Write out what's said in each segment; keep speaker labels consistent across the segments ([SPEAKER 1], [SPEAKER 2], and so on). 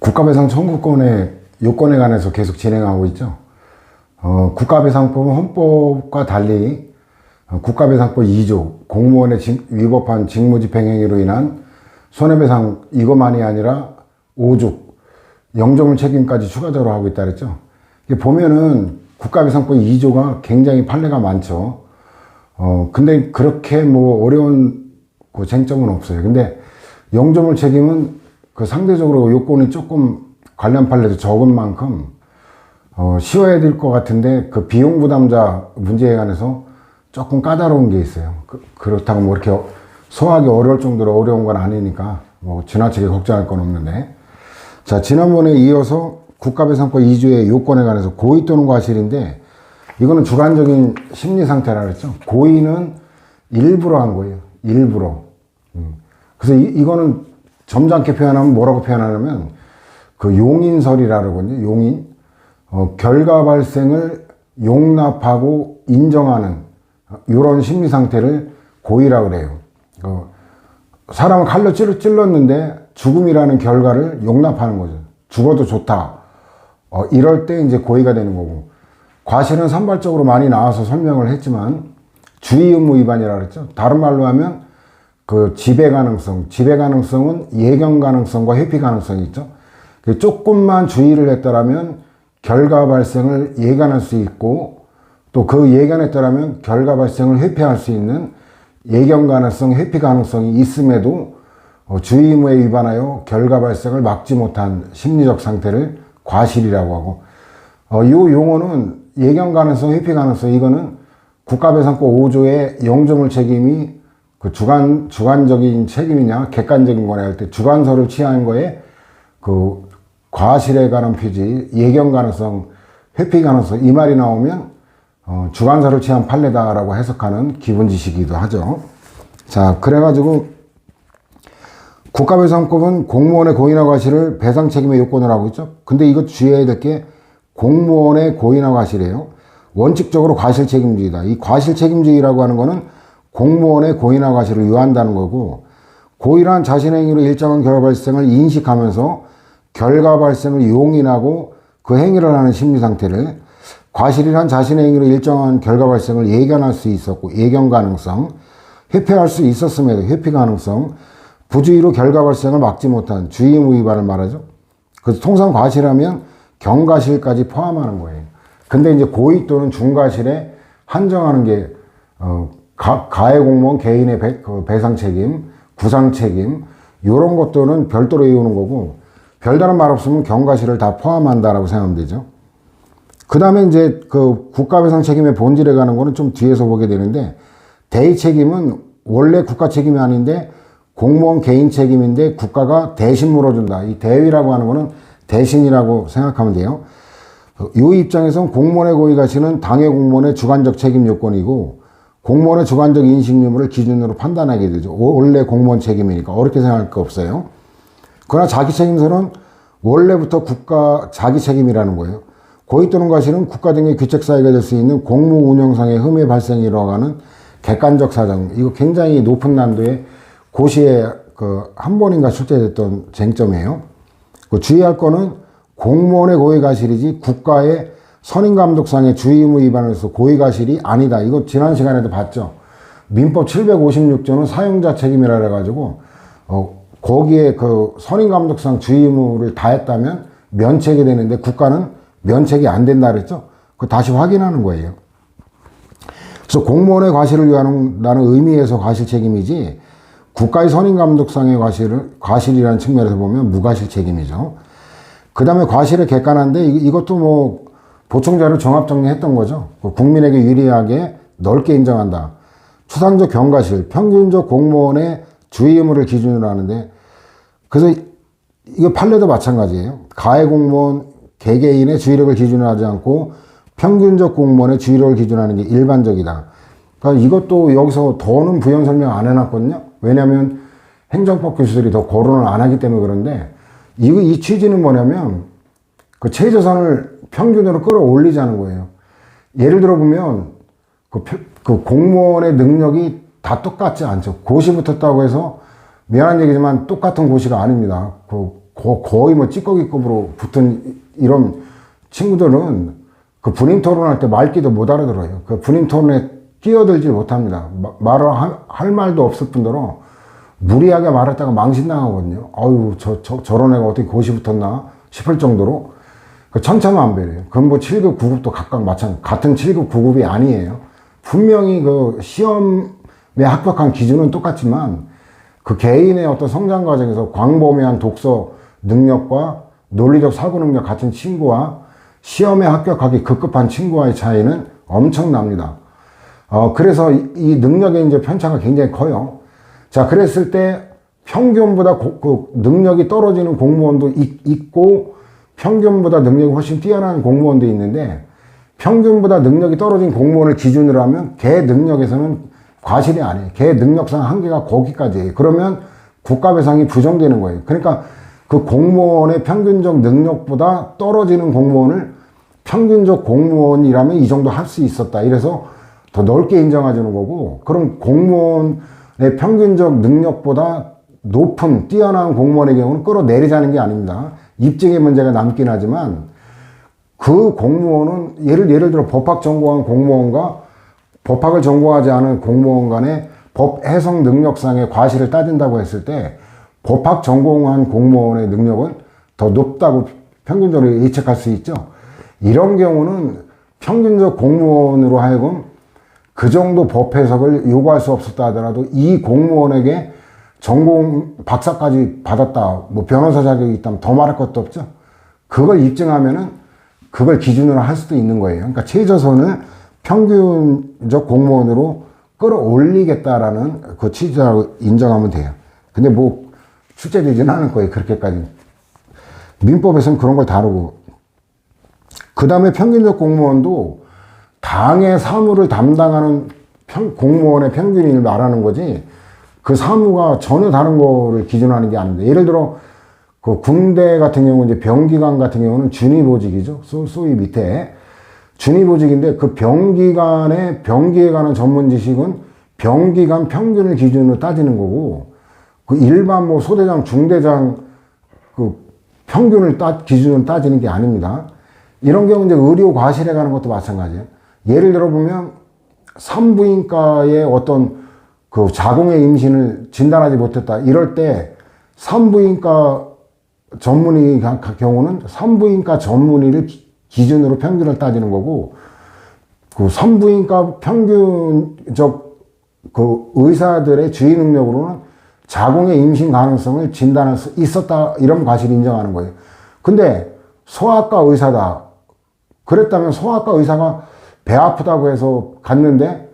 [SPEAKER 1] 국가배상 청구권의 요건에 관해서 계속 진행하고 있죠. 국가배상법은 헌법과 달리 국가배상법 2조 공무원의 위법한 직무집행행위로 인한 손해배상 이것만이 아니라 5조 영조물 책임까지 추가적으로 하고 있다 그랬죠. 보면은 국가배상법 2조가 굉장히 판례가 많죠. 근데 그렇게 뭐 어려운 그 쟁점은 없어요. 근데 영조물 책임은 그 상대적으로 요건이 조금 관련 판례도 적은 만큼 쉬워야 될 것 같은데 그 비용 부담자 문제에 관해서 조금 까다로운 게 있어요. 그렇다고 뭐 이렇게 소화하기 어려울 정도로 어려운 건 아니니까 뭐 지나치게 걱정할 건 없는데, 자, 지난번에 이어서 국가배상법 2조의 요건에 관해서 고의 또는 과실인데, 이거는 주관적인 심리 상태라 그랬죠. 고의는 일부러 한 거예요. 일부러. 그래서 이거는 점잖게 표현하면 뭐라고 표현하냐면 그 용인설이라 그러거든요. 용인. 결과 발생을 용납하고 인정하는 이런 심리 상태를 고의라 그래요. 사람을 칼로 찔렀는데 죽음이라는 결과를 용납하는 거죠. 죽어도 좋다. 이럴 때 이제 고의가 되는 거고, 과실은 산발적으로 많이 나와서 설명을 했지만 주의 의무 위반이라 그랬죠. 다른 말로 하면 그 지배 가능성은 예견 가능성과 회피 가능성이 있죠. 조금만 주의를 했더라면 결과 발생을 예견할 수 있고, 또 그 예견했더라면 결과 발생을 회피할 수 있는 예견 가능성, 회피 가능성이 있음에도 주의 의무에 위반하여 결과 발생을 막지 못한 심리적 상태를 과실이라고 하고, 이 용어는 예견 가능성, 회피 가능성, 이거는 국가배상법 5조의 영조물 책임이 그 주관적인 책임이냐 객관적인 거냐 할 때 주관서를 취한 거에 그 과실에 관한 표지, 예견 가능성, 회피 가능성 이 말이 나오면 주관서를 취한 판례다라고 해석하는 기본 지식이기도 하죠. 자, 그래가지고 국가배상법은 공무원의 고의나 과실을 배상 책임의 요건으로 하고 있죠. 근데 이거 주의해야 될 게 공무원의 고의나 과실이에요. 원칙적으로 과실 책임주의다. 이 과실 책임주의라고 하는 거는 공무원의 고의나 과실을 유한다는 거고, 고의란 자신의 행위로 일정한 결과 발생을 인식하면서 결과 발생을 용인하고 그 행위를 하는 심리 상태를, 과실이란 자신의 행위로 일정한 결과 발생을 예견할 수 있었고 예견 가능성, 회피할 수 있었음에도 회피 가능성, 부주의로 결과 발생을 막지 못한 주의 의무 위반을 말하죠. 그래서 통상 과실하면 경과실까지 포함하는 거예요. 근데 이제 고의 또는 중과실에 한정하는 게 가해 공무원 개인의 배상 책임, 구상 책임 이런 것들은 별도로 외우는 거고, 별다른 말 없으면 경과실을 다 포함한다라고 생각하면 되죠. 그 다음에 이제 그 국가배상 책임의 본질에 가는 거는 좀 뒤에서 보게 되는데, 대의 책임은 원래 국가 책임이 아닌데 공무원 개인 책임인데 국가가 대신 물어준다. 이 대위라고 하는 거는 대신이라고 생각하면 돼요. 이 입장에서는 공무원의 고의 과실은 당해 공무원의 주관적 책임 요건이고, 공무원의 주관적 인식 유무를 기준으로 판단하게 되죠. 원래 공무원 책임이니까 어렵게 생각할 거 없어요. 그러나 자기 책임서는 원래부터 국가 자기 책임이라는 거예요. 고의 또는 과실은 국가 등의 규책 사유가 될 수 있는 공무 운영상의 흠의 발생이라고 하는 객관적 사정. 이거 굉장히 높은 난도의 고시에 한 번인가 출제됐던 쟁점이에요. 주의할 거는 공무원의 고의 과실이지 국가의 선임감독상의 주의 의무 위반으로서 고의 과실이 아니다. 이거 지난 시간에도 봤죠. 민법 756조는 사용자 책임이라 그래가지고 거기에 그 선임감독상 주의 의무를 다했다면 면책이 되는데 국가는 면책이 안 된다 그랬죠. 그거 다시 확인하는 거예요. 그래서 공무원의 과실을 위한다는 의미에서 과실 책임이지, 국가의 선임감독상의 과실이라는 측면에서 보면 무과실 책임이죠. 그 다음에 과실의 객관한데 이것도 뭐 보충자료 종합 정리했던 거죠. 국민에게 유리하게 넓게 인정한다. 추상적 경과실, 평균적 공무원의 주의 의무를 기준으로 하는데, 그래서 이거 판례도 마찬가지예요. 가해 공무원 개개인의 주의력을 기준으로 하지 않고 평균적 공무원의 주의력을 기준하는 게 일반적이다. 그러니까 이것도 여기서 더는 부연 설명 안 해놨거든요. 왜냐하면 행정법 교수들이 더 거론을 안 하기 때문에 그런데, 이 취지는 뭐냐면 그 최저선을 평균으로 끌어올리자는 거예요. 예를 들어 보면 그 공무원의 능력이 다 똑같지 않죠. 고시 붙었다고 해서 미안한 얘기지만 똑같은 고시가 아닙니다. 거의 뭐 찌꺼기급으로 붙은 이런 친구들은 그 분임 토론할 때 말귀도 못 알아들어요. 그 분임 토론에 끼어들지 못합니다. 말을 할 말도 없을 뿐더러 무리하게 말했다가 망신당하거든요. 아유, 저런 애가 어떻게 고시 붙었나 싶을 정도로 그 천차만별이에요. 그건 뭐 7급, 9급도 각각 같은 7급, 9급이 아니에요. 분명히 그 시험에 합격한 기준은 똑같지만 그 개인의 어떤 성장 과정에서 광범위한 독서 능력과 논리적 사고 능력 같은 친구와 시험에 합격하기 급급한 친구와의 차이는 엄청납니다. 그래서 이 능력의 이제 편차가 굉장히 커요. 자, 그랬을 때 평균보다 그 능력이 떨어지는 공무원도 있고 평균보다 능력이 훨씬 뛰어난 공무원도 있는데 평균보다 능력이 떨어진 공무원을 기준으로 하면 걔 능력에서는 과실이 아니에요. 걔 능력상 한계가 거기까지예요. 그러면 국가배상이 부정되는 거예요. 그러니까 그 공무원의 평균적 능력보다 떨어지는 공무원을 평균적 공무원이라면 이 정도 할 수 있었다. 이래서 더 넓게 인정해 주는 거고, 그럼 공무원의 평균적 능력보다 높은 뛰어난 공무원의 경우는 끌어내리자는 게 아닙니다. 입증의 문제가 남긴 하지만 그 공무원은 예를 들어 법학 전공한 공무원과 법학을 전공하지 않은 공무원 간의 법 해석 능력상의 과실을 따진다고 했을 때 법학 전공한 공무원의 능력은 더 높다고 평균적으로 예측할 수 있죠. 이런 경우는 평균적 공무원으로 하여금 그 정도 법 해석을 요구할 수 없었다 하더라도 이 공무원에게 전공 박사까지 받았다, 뭐 변호사 자격이 있다면 더 말할 것도 없죠. 그걸 입증하면은 그걸 기준으로 할 수도 있는 거예요. 그러니까 최저선을 평균적 공무원으로 끌어올리겠다라는 그 취지라고 인정하면 돼요. 근데 뭐 출제되지는 않을 거예요. 그렇게까지. 민법에서는 그런 걸 다루고. 그 다음에 평균적 공무원도 당의 사무를 담당하는 공무원의 평균을 말하는 거지 그 사무가 전혀 다른 거를 기준하는 게 아닙니다. 예를 들어 그 군대 같은 경우 이제 병기관 같은 경우는 준위보직이죠. 소위 밑에 준위보직인데 그 병기관의 병기에 관한 전문 지식은 병기관 평균을 기준으로 따지는 거고 그 일반 뭐 소대장, 중대장 그 평균을 기준으로 따지는 게 아닙니다. 이런 경우 이제 의료 과실에 관한 것도 마찬가지예요. 예를 들어 보면 산부인과의 어떤 그 자궁의 임신을 진단하지 못했다. 이럴 때 산부인과 전문의 경우는 산부인과 전문의를 기준으로 평균을 따지는 거고 그 산부인과 평균적 그 의사들의 주의 능력으로는 자궁의 임신 가능성을 진단할 수 있었다. 이런 과실을 인정하는 거예요. 근데 소아과 의사다. 그랬다면 소아과 의사가 배 아프다고 해서 갔는데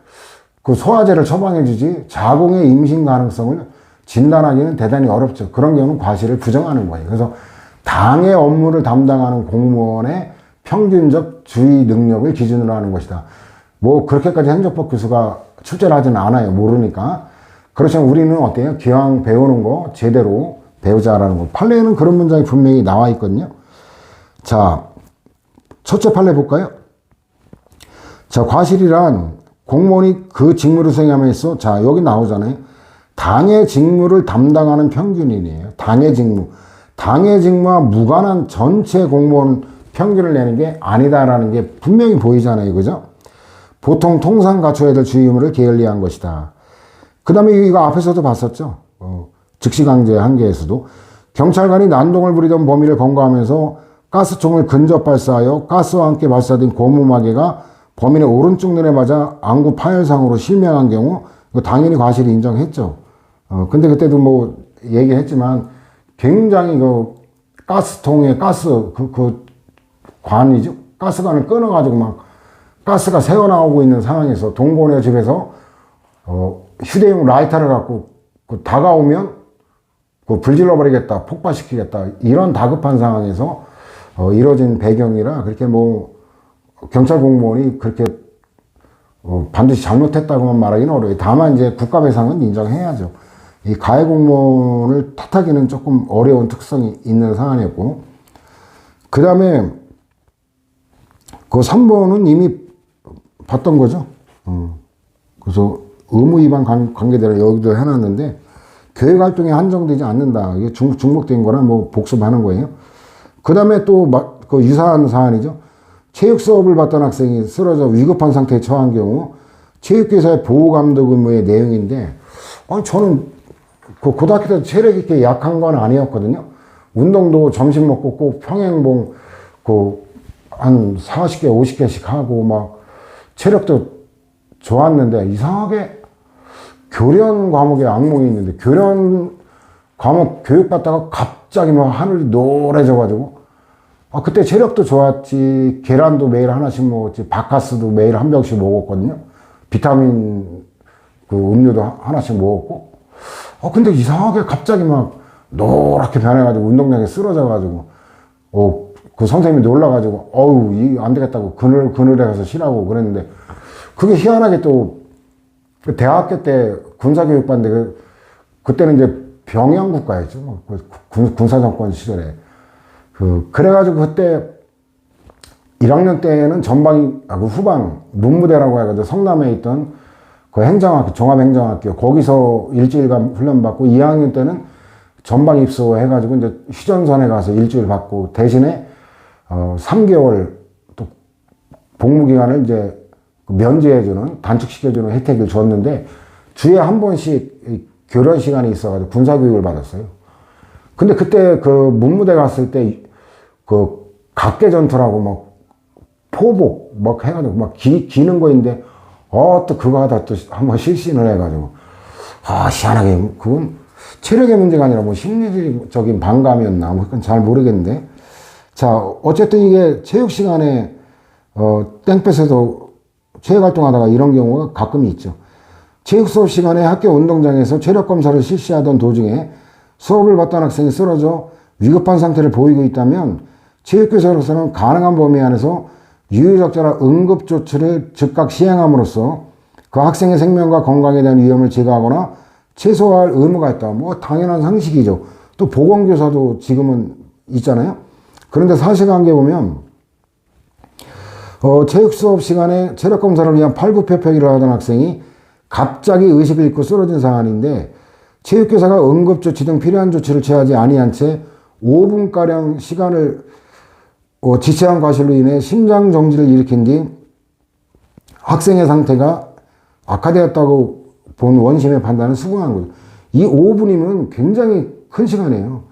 [SPEAKER 1] 그 소화제를 처방해 주지 자궁의 임신 가능성을 진단하기는 대단히 어렵죠. 그런 경우는 과실을 부정하는 거예요. 그래서 당의 업무를 담당하는 공무원의 평균적 주의 능력을 기준으로 하는 것이다. 뭐 그렇게까지 행정법 교수가 출제를 하지는 않아요. 모르니까. 그렇지만 우리는 어때요? 기왕 배우는 거 제대로 배우자라는 거. 판례에는 그런 문장이 분명히 나와 있거든요. 자, 첫째 판례 볼까요? 자, 과실이란 공무원이 그 직무를 수행함에 있어, 자, 여기 나오잖아요. 당의 직무를 담당하는 평균이에요. 당의 직무. 당의 직무와 무관한 전체 공무원 평균을 내는 게 아니다라는 게 분명히 보이잖아요. 그죠? 보통 통상 갖춰야 될 주의 의무를 게을리한 것이다. 그 다음에 이거 앞에서도 봤었죠. 즉시강제 한계에서도. 경찰관이 난동을 부리던 범인을 검거하면서 가스총을 근접 발사하여 가스와 함께 발사된 고무마개가 범인의 오른쪽 눈에 맞아 안구 파열상으로 실명한 경우 당연히 과실을 인정했죠. 근데 그때도 뭐 얘기했지만 굉장히 그 가스통에 그 관이죠. 가스관을 끊어가지고 막 가스가 새어나오고 있는 상황에서 동거네 집에서 휴대용 라이터를 갖고 다가오면 불질러버리겠다, 폭발시키겠다 이런 다급한 상황에서 이뤄진 배경이라 그렇게 뭐 경찰 공무원이 그렇게 반드시 잘못했다고만 말하기는 어려워요. 다만 이제 국가배상은 인정해야죠. 이 가해 공무원을 탓하기는 조금 어려운 특성이 있는 상황이었고, 그 다음에 그 3번은 이미 봤던 거죠. 그래서 의무 위반 관계대로 여기도 해놨는데 교육 활동에 한정되지 않는다. 이게 중복된 거나 뭐 복습하는 거예요. 그 다음에 또 그 유사한 사안이죠. 체육 수업을 받던 학생이 쓰러져 위급한 상태에 처한 경우 체육교사의 보호감독 의무의 내용인데, 저는 그 고등학교 때 체력이 이렇게 약한 건 아니었거든요. 운동도 점심 먹고 꼭 평행봉 한 40개, 50개씩 하고 막 체력도 좋았는데, 이상하게 교련 과목에 악몽이 있는데, 교련 과목 교육받다가 갑자기 막 하늘이 노래져가지고, 그때 체력도 좋았지, 계란도 매일 하나씩 먹었지, 바카스도 매일 한 병씩 먹었거든요. 비타민 음료도 하나씩 먹었고, 근데 이상하게 갑자기 막 노랗게 변해가지고 운동장에 쓰러져가지고, 그 선생님이 놀라가지고, 이 안 되겠다고 그늘에 가서 쉬라고 그랬는데, 그게 희한하게 또 대학교 때 군사교육 받는데, 그때는 이제 병영국가였죠. 군사정권 시절에. 그래가지고 그때 1학년 때는 전방이, 후방, 문무대라고 해가지고 성남에 있던 그 행정학교, 종합행정학교, 거기서 일주일간 훈련받고, 2학년 때는 전방 입소해가지고 이제 휴전선에 가서 일주일 받고, 대신에 3개월 또 복무기간을 이제 면제해주는, 단축시켜주는 혜택을 줬는데, 주에 한 번씩 교련 시간이 있어가지고 군사교육을 받았어요. 근데 그때 그 문무대 갔을 때 각계전투라고 막 포복 막 해가지고 막 기는 거인데, 또 그거 하다 또 한번 실신을 해가지고, 희한하게 그건 체력의 문제가 아니라 뭐 심리적인 반감이었나, 그건 잘 모르겠는데. 자, 어쨌든 이게 체육 시간에 땡볕에서 체육 활동하다가 이런 경우가 가끔 있죠. 체육 수업 시간에 학교 운동장에서 체력 검사를 실시하던 도중에 수업을 받던 학생이 쓰러져 위급한 상태를 보이고 있다면, 체육교사로서는 가능한 범위 안에서 유유적절한 응급조치를 즉각 시행함으로써 그 학생의 생명과 건강에 대한 위험을 제거하거나 최소화할 의무가 있다. 뭐 당연한 상식이죠. 또 보건교사도 지금은 있잖아요. 그런데 사실관계 보면 체육 수업 시간에 체력 검사를 위한 팔굽혀펴기를 하던 학생이 갑자기 의식을 잃고 쓰러진 사안인데, 체육교사가 응급조치 등 필요한 조치를 취하지 아니한 채 5분가량 시간을 지체한 과실로 인해 심장정지를 일으킨 뒤 학생의 상태가 악화되었다고 본 원심의 판단을 수긍한 거죠. 이 5분이면 굉장히 큰 시간이에요.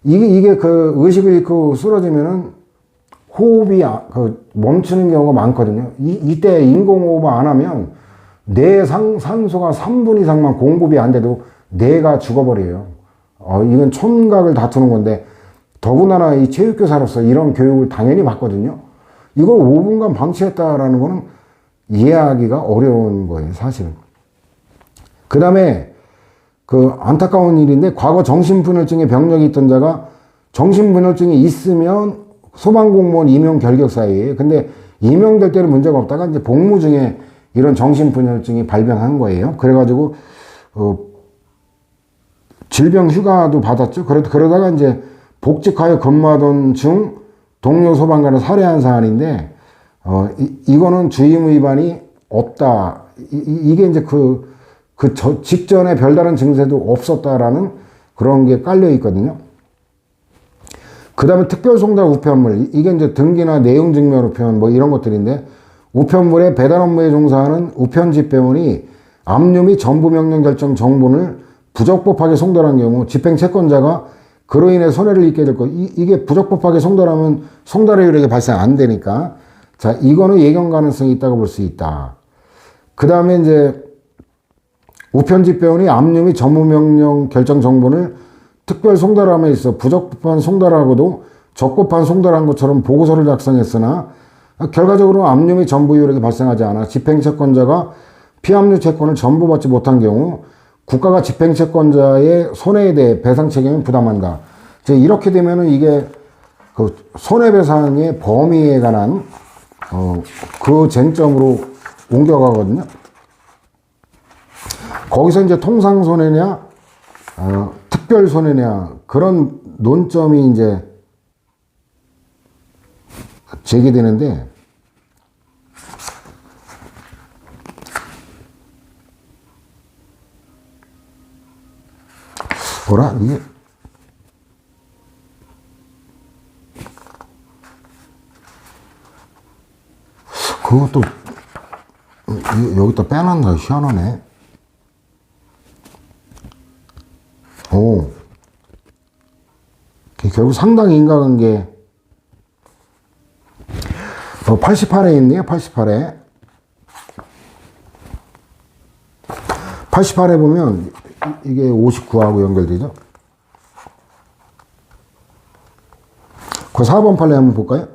[SPEAKER 1] 이게 그 의식을 잃고 쓰러지면은 호흡이 멈추는 경우가 많거든요. 이때 인공호흡 안 하면 뇌 산소가 3분 이상만 공급이 안 돼도 뇌가 죽어버려요. 이건 촌각을 다투는 건데, 더군다나 이 체육교사로서 이런 교육을 당연히 받거든요. 이걸 5분간 방치했다라는 거는 이해하기가 어려운 거예요, 사실은. 그 다음에 안타까운 일인데, 과거 정신분열증의 병력이 있던 자가 정신분열증이 있으면 소방공무원 임용 결격 사이에, 근데 임용될 때는 문제가 없다가 이제 복무 중에 이런 정신분열증이 발병한 거예요. 그래가지고 질병 휴가도 받았죠. 그러다가 이제 복직하여 근무하던 중 동료 소방관을 살해한 사안인데, 이거는 주의무 위반이 없다. 이게 이제 직전에 별다른 증세도 없었다라는 그런 게 깔려 있거든요. 그 다음에 특별송달 우편물. 이게 이제 등기나 내용 증명 우편 뭐 이런 것들인데, 우편물의 배달 업무에 종사하는 우편집배원이 압류 및 전부 명령 결정 정본을 부적법하게 송달한 경우 집행 채권자가 그로 인해 손해를 입게 될 것. 이게 부적법하게 송달하면 송달의 효력이 발생 안 되니까, 자, 이거는 예견 가능성이 있다고 볼 수 있다. 그 다음에 이제 우편집배원이 압류 및 전무명령 결정 정본을 특별 송달함에 있어 부적법한 송달하고도 적법한 송달한 것처럼 보고서를 작성했으나, 결과적으로 압류 및 전부 효력이 발생하지 않아 집행채권자가 피압류 채권을 전부 받지 못한 경우 국가가 집행채권자의 손해에 대해 배상 책임을 부담한다. 이제 이렇게 되면은 이게 손해배상의 범위에 관한 그 쟁점으로 옮겨가거든요. 거기서 이제 통상손해냐, 특별손해냐, 그런 논점이 이제 제기되는데, 뭐라? 이게 그것도 여기다 빼놨나? 희한하네. 오, 결국 상당히 인과관계 88에 있네요. 88에 88에 보면 이게 59하고 연결되죠. 그 4번 판례 한번 볼까요?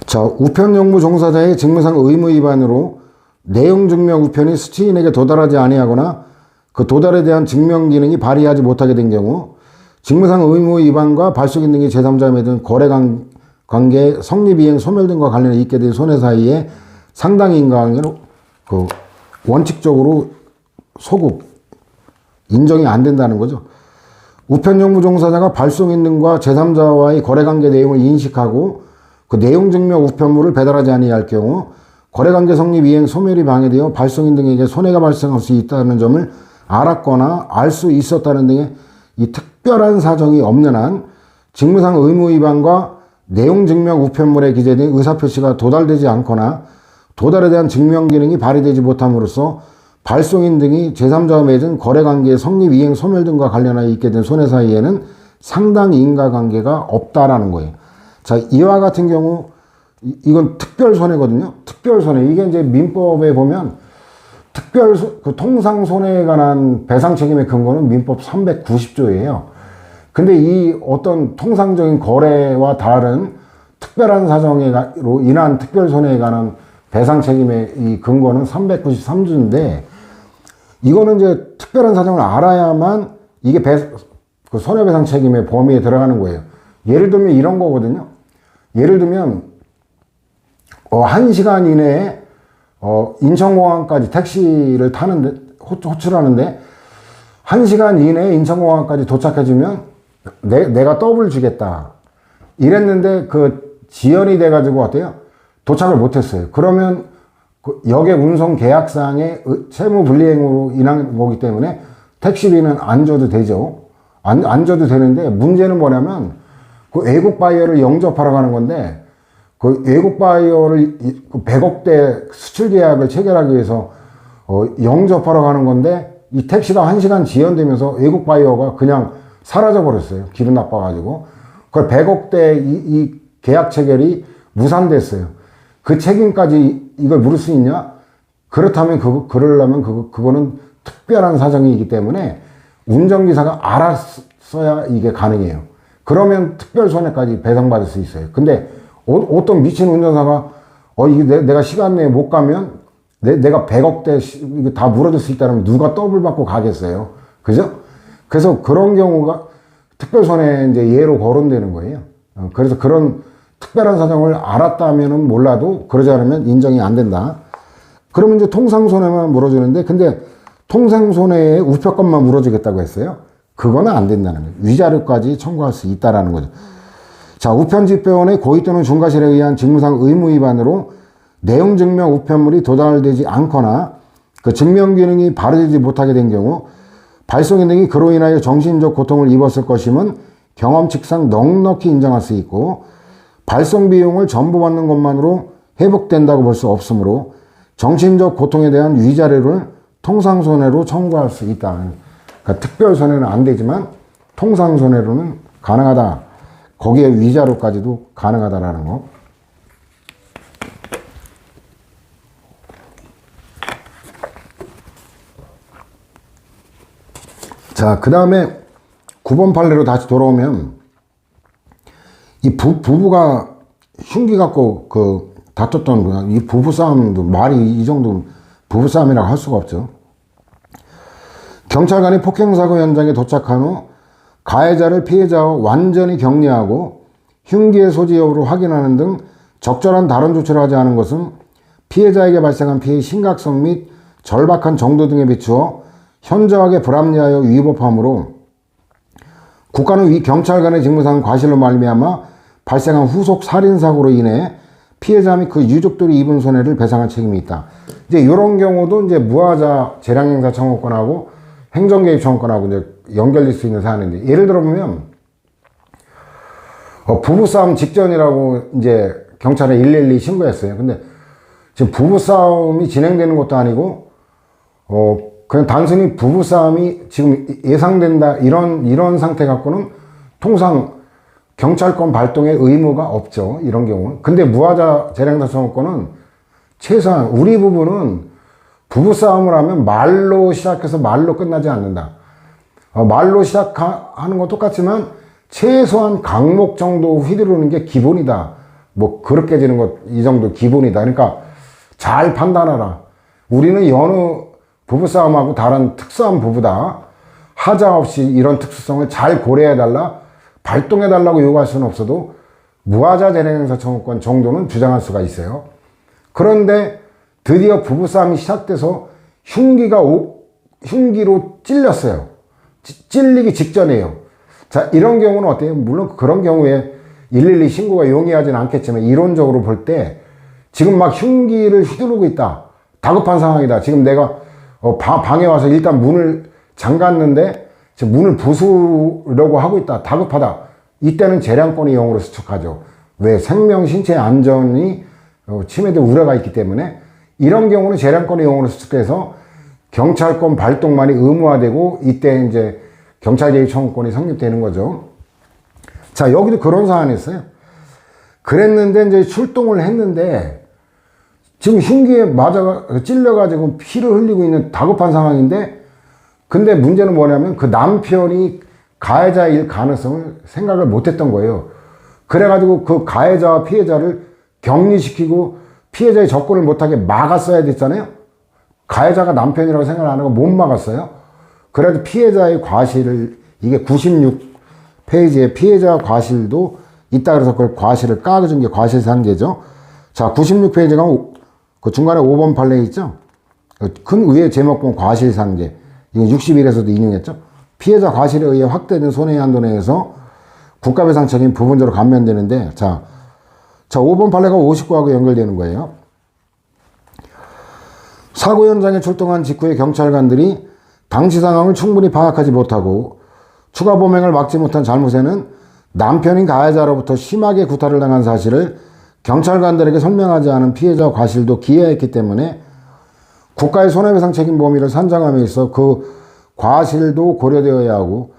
[SPEAKER 1] 자, 우편용무 종사자의 직무상 의무 위반으로 내용 증명 우편이 수취인에게 도달하지 아니하거나 그 도달에 대한 증명 기능이 발휘하지 못하게 된 경우 직무상 의무 위반과 발송인 등이 제3자에 맺은 거래 관계 성립 이행 소멸 등과 관련해 있게 된 손해 사이에 상당히 인과관계로 그 원칙적으로 소급 인정이 안 된다는 거죠. 우편용무 종사자가 발송인 등과 제3자와의 거래관계 내용을 인식하고 그 내용 증명 우편물을 배달하지 아니할 경우 거래관계 성립 이행 소멸이 방해되어 발송인 등에게 손해가 발생할 수 있다는 점을 알았거나 알 수 있었다는 등의 이 특별한 사정이 없는 한 직무상 의무 위반과 내용 증명 우편물에 기재된 의사표시가 도달되지 않거나 도달에 대한 증명 기능이 발휘되지 못함으로써 발송인 등이 제3자와 맺은 거래관계의 성립 이행 소멸 등과 관련하여 있게 된 손해 사이에는 상당 인과관계가 없다라는 거예요. 자, 이와 같은 경우 이건 특별손해거든요. 특별손해. 이게 이제 민법에 보면 그 통상손해에 관한 배상책임의 근거는 민법 390조예요. 근데 이 어떤 통상적인 거래와 다른 특별한 사정으로 인한 특별손해에 관한 배상책임의 이 근거는 393조인데 이거는 이제 특별한 사정을 알아야만 이게 그 손해배상 책임의 범위에 들어가는 거예요. 예를 들면 이런 거거든요. 예를 들면 1시간 이내에 인천공항까지 택시를 타는데 호출하는데 1시간 이내에 인천공항까지 도착해주면 내가 더블 주겠다 이랬는데 그 지연이 돼가지고 어때요? 도착을 못했어요. 그러면 그 여객 운송 계약상의 채무 불이행으로 인한 거기 때문에 택시비는 안 줘도 되죠. 안 줘도 되는데 문제는 뭐냐면 그 외국 바이어를 영접하러 가는 건데 그 외국 바이어를 100억대 수출 계약을 체결하기 위해서 영접하러 가는 건데 이 택시가 1시간 지연되면서 외국 바이어가 그냥 사라져 버렸어요. 기분 나빠가지고. 그 100억대 이 계약 체결이 무산됐어요. 그 책임까지 이걸 물을 수 있냐? 그렇다면 그러려면 그거는 특별한 사정이기 때문에 운전기사가 알았어야 이게 가능해요. 그러면 특별손해까지 배상받을 수 있어요. 근데 어떤 미친 운전사가 이게 내가 시간 내에 못 가면 내가 100억대 이거 다 물어줄 수 있다면 누가 더블 받고 가겠어요. 그죠? 그래서 그런 경우가 특별손해 이제 예로 거론되는 거예요. 그래서 그런 특별한 사정을 알았다면은 몰라도 그러지 않으면 인정이 안 된다. 그러면 이제 통상손해만 물어주는데 근데 통상손해에 우표권만 물어주겠다고 했어요. 그거는 안 된다는 거예요. 위자료까지 청구할 수 있다라는 거죠. 자, 우편집배원의 고의 또는 중과실에 의한 직무상 의무 위반으로 내용 증명 우편물이 도달되지 않거나 그 증명 기능이 발휘되지 못하게 된 경우 발송인 등이 그로 인하여 정신적 고통을 입었을 것임은 경험칙상 넉넉히 인정할 수 있고 발송 비용을 전부 받는 것만으로 회복된다고 볼 수 없으므로 정신적 고통에 대한 위자료를 통상손해로 청구할 수 있다. 그러니까 특별손해는 안 되지만 통상손해로는 가능하다. 거기에 위자료까지도 가능하다라는 거. 자, 그 다음에 9번 판례로 다시 돌아오면 이 부부가 흉기 갖고 다퉜던 이 부부싸움도 말이 이 정도 부부싸움이라고 할 수가 없죠. 경찰관이 폭행사고 현장에 도착한 후 가해자를 피해자와 완전히 격리하고 흉기의 소지 여부를 확인하는 등 적절한 다른 조치를 하지 않은 것은 피해자에게 발생한 피해의 심각성 및 절박한 정도 등에 비추어 현저하게 불합리하여 위법하므로 국가는 위 경찰관의 직무상 과실로 말미암아 발생한 후속 살인사고로 인해 피해자 및 그 유족들이 입은 손해를 배상할 책임이 있다. 이제 이런 경우도 이제 무하자 재량행사 청구권하고 행정개입 청구권하고 이제 연결될 수 있는 사안인데, 예를 들어 보면 부부싸움 직전이라고 이제 경찰에 112 신고했어요. 근데 지금 부부싸움이 진행되는 것도 아니고 그냥 단순히 부부싸움이 지금 예상된다 이런 상태 갖고는 통상 경찰권 발동의 의무가 없죠. 이런 경우는. 근데 무하자 재량행사 청구권은 최소한 우리 부부는 부부싸움을 하면 말로 시작해서 말로 끝나지 않는다. 말로 시작하는 건 똑같지만 최소한 강목 정도 휘두르는 게 기본이다. 뭐 그렇게 되는 것 이 정도 기본이다. 그러니까 잘 판단하라. 우리는 여느 부부싸움하고 다른 특수한 부부다. 하자 없이 이런 특수성을 잘 고려해달라, 발동해달라고 요구할 수는 없어도 무하자 재량행사 청구권 정도는 주장할 수가 있어요. 그런데 드디어 부부싸움이 시작돼서 흉기로 찔렸어요. 찔리기 직전이에요. 자, 이런 경우는 어때요? 물론 그런 경우에 112 신고가 용이하지는 않겠지만, 이론적으로 볼 때 지금 막 흉기를 휘두르고 있다. 다급한 상황이다. 지금 내가 방에 와서 일단 문을 잠갔는데 지금 문을 부수려고 하고 있다. 다급하다. 이때는 재량권이 영으로 수축하죠. 왜? 생명, 신체 안전이 침해될 우려가 있기 때문에 이런 경우는 재량권이 영으로 수축돼서 경찰권 발동만이 의무화되고, 이때 이제 경찰개입 청구권이 성립되는 거죠. 자, 여기도 그런 사안이 있어요. 그랬는데 이제 출동을 했는데 지금 흉기에 찔려가지고 피를 흘리고 있는 다급한 상황인데, 근데 문제는 뭐냐면 그 남편이 가해자일 가능성을 생각을 못했던 거예요. 그래가지고 그 가해자와 피해자를 격리시키고 피해자의 접근을 못하게 막았어야 됐잖아요. 가해자가 남편이라고 생각 안 하고 못 막았어요. 그래도 피해자의 과실을, 이게 96페이지에 피해자 과실도 있다 그래서 그걸 과실을 까준 게 과실상계죠. 자, 96페이지가 그 중간에 5번 판례 있죠? 큰 위에 제목 보면 과실상계. 이건 61에서도 인용했죠? 피해자 과실에 의해 확대된 손해의 한도 내에서 국가배상 책임이 부분적으로 감면되는데, 자, 5번 판례가 59하고 연결되는 거예요. 사고 현장에 출동한 직후에 경찰관들이 당시 상황을 충분히 파악하지 못하고 추가 범행을 막지 못한 잘못에는 남편인 가해자로부터 심하게 구타를 당한 사실을 경찰관들에게 설명하지 않은 피해자 과실도 기여했기 때문에 국가의 손해배상 책임 범위를 산정함에 있어 그 과실도 고려되어야 하고,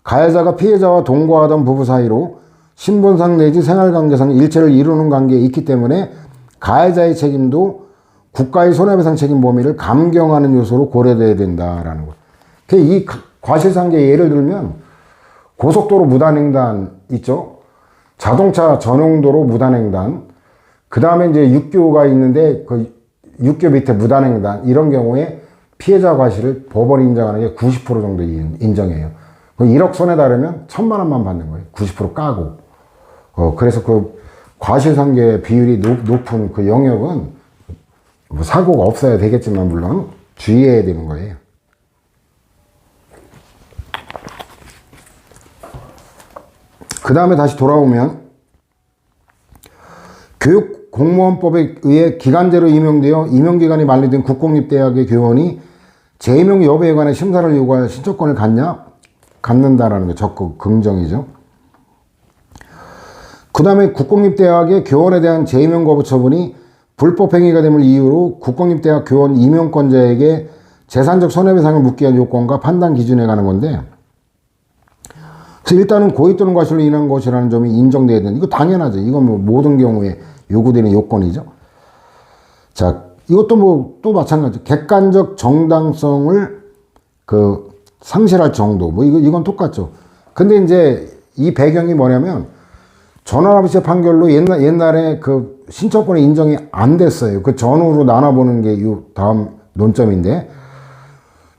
[SPEAKER 1] 가해자가 피해자와 동거하던 부부 사이로 신분상 내지 생활관계상 일체를 이루는 관계에 있기 때문에 가해자의 책임도 국가의 손해배상 책임 범위를 감경하는 요소로 고려되어야 된다라는 것. 이 과실상계 예를 들면 고속도로 무단횡단 있죠. 자동차 전용도로 무단횡단. 그 다음에 이제 육교가 있는데 그 육교 밑에 무단횡단, 이런 경우에 피해자 과실을 법원이 인정하는 게 90% 정도 인정해요. 1억 손에 달하면 1,000만 원만 받는 거예요. 90% 까고. 그래서 그 과실상계 비율이 높은 그 영역은 뭐 사고가 없어야 되겠지만 물론 주의해야 되는 거예요. 그 다음에 다시 돌아오면 교육공무원법에 의해 기간제로 임용되어 임용기간이 만료된 국공립대학의 교원이 재임용 여부에 관해 심사를 요구할 신청권을 갖는다라는 게 적극 긍정이죠. 그 다음에 국공립대학의 교원에 대한 재임용 거부 처분이 불법행위가 됨을 이유로 국공립대학 교원 임용권자에게 재산적 손해배상을 묻기 위한 요건과 판단 기준에 관한 건데, 그래서 일단은 고의 또는 과실로 인한 것이라는 점이 인정돼야 되는, 이거 당연하죠. 이건 뭐 모든 경우에 요구되는 요건이죠. 자, 이것도 뭐 또 마찬가지. 객관적 정당성을 상실할 정도. 뭐 이건 똑같죠. 근데 이제 이 배경이 뭐냐면 전원합의체 판결로 옛날에 그 신청권이 인정이 안 됐어요. 그 전후로 나눠보는 게 이 다음 논점인데,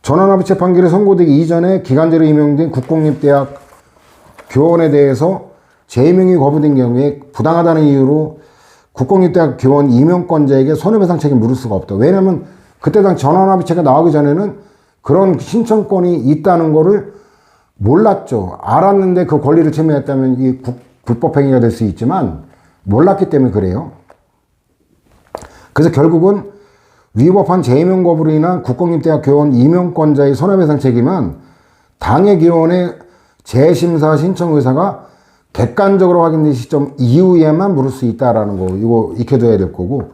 [SPEAKER 1] 전원합의체 판결이 선고되기 이전에 기간제로 임용된 국공립대학 교원에 대해서 재임용이 거부된 경우에 부당하다는 이유로 국공립대학 교원 임용권자에게 손해배상 책임 물을 수가 없다. 왜냐면 그때 당 전원합의체가 나오기 전에는 그런 신청권이 있다는 거를 몰랐죠. 알았는데 그 권리를 침해했다면 이 불법행위가 될 수 있지만 몰랐기 때문에 그래요. 그래서 결국은 위법한 재임용 거부로 인한 국공립대학 교원 임용권자의 손해배상 책임은 당해기원의 재심사 신청 의사가 객관적으로 확인된 시점 이후에만 물을 수 있다라는 거, 이거 익혀둬야 될 거고,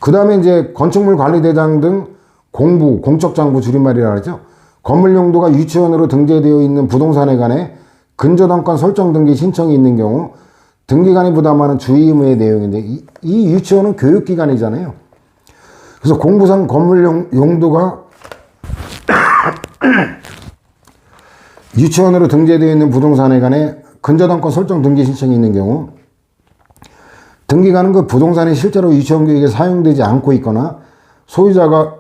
[SPEAKER 1] 그 다음에 이제 건축물 관리대장 등 공부, 공적장부 줄임말이라 하죠. 건물 용도가 유치원으로 등재되어 있는 부동산에 관해 근저당권 설정 등기 신청이 있는 경우 등기관이 부담하는 주의 의무의 내용인데, 이 유치원은 교육기관이잖아요. 그래서 공부상 건물 용도가 유치원으로 등재되어 있는 부동산에 관해 근저당권 설정 등기 신청이 있는 경우 등기관은 그 부동산이 실제로 유치원 교육에 사용되지 않고 있거나 소유자가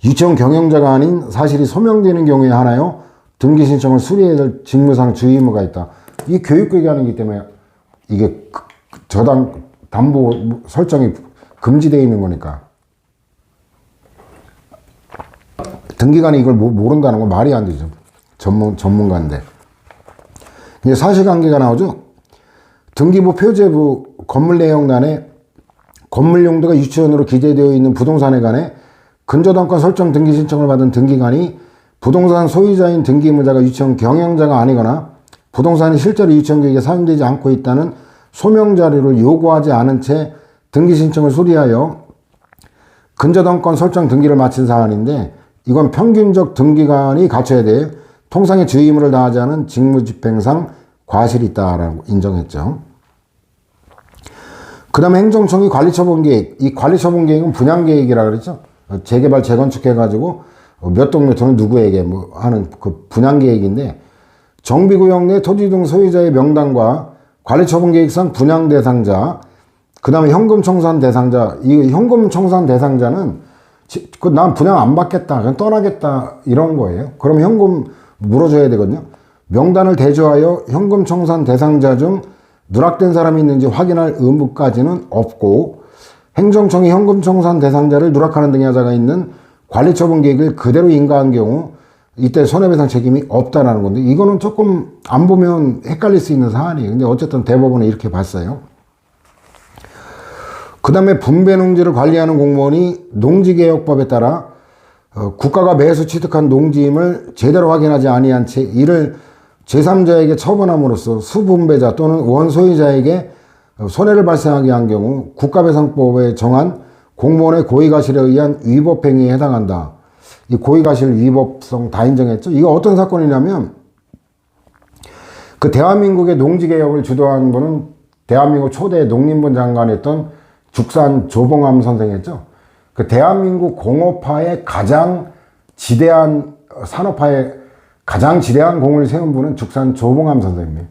[SPEAKER 1] 유치원 경영자가 아닌 사실이 소명되는 경우에 하나요 등기 신청을 수리해야 될 직무상 주의 의무가 있다. 이게 교육기관이기 때문에 이게 저당 담보 설정이 금지되어 있는 거니까. 등기관이 이걸 모른다는 건 말이 안 되죠. 전문가인데. 이제 사실관계가 나오죠. 등기부 표제부 건물 내용란에 건물 용도가 유치원으로 기재되어 있는 부동산에 관해 근저당권 설정 등기 신청을 받은 등기관이 부동산 소유자인 등기의무자가 유치원 경영자가 아니거나 부동산이 실제로 유치원 교육에 사용되지 않고 있다는 소명 자료를 요구하지 않은 채 등기 신청을 수리하여 근저당권 설정 등기를 마친 사안인데, 이건 평균적 등기관이 갖춰야 돼 통상의 주의 의무를 다하지 않은 직무집행상 과실이 있다라고 인정했죠. 그 다음에 행정청이 관리처분계획, 이 관리처분계획은 분양계획이라고 그랬죠. 재개발, 재건축 해가지고 몇 동 몇 호는 누구에게 뭐 하는 그 분양계획인데, 정비구역 내 토지 등 소유자의 명단과 관리처분계획상 분양 대상자, 그 다음에 현금 청산 대상자, 이 현금 청산 대상자는 난 분양 안 받겠다, 그냥 떠나겠다, 이런 거예요. 그럼 현금 물어줘야 되거든요. 명단을 대조하여 현금 청산 대상자 중 누락된 사람이 있는지 확인할 의무까지는 없고, 행정청이 현금 청산 대상자를 누락하는 등의 하자가 있는 관리처분 계획을 그대로 인가한 경우 이때 손해배상 책임이 없다라는 건데, 이거는 조금 안 보면 헷갈릴 수 있는 사안이에요. 근데 어쨌든 대법원은 이렇게 봤어요. 그 다음에 분배 농지를 관리하는 공무원이 농지개혁법에 따라 국가가 매수 취득한 농지임을 제대로 확인하지 아니한 채 이를 제3자에게 처분함으로써 수분배자 또는 원소유자에게 손해를 발생하게 한 경우 국가배상법에 정한 공무원의 고의과실에 의한 위법행위에 해당한다. 이 고의과실 위법성 다 인정했죠. 이거 어떤 사건이냐면, 그 대한민국의 농지개혁을 주도한 분은 대한민국 초대 농림부 장관이었던 죽산 조봉암 선생이었죠. 그 대한민국 공업화의 가장 지대한, 산업화의 가장 지대한 공을 세운 분은 죽산 조봉암 선생님이에요.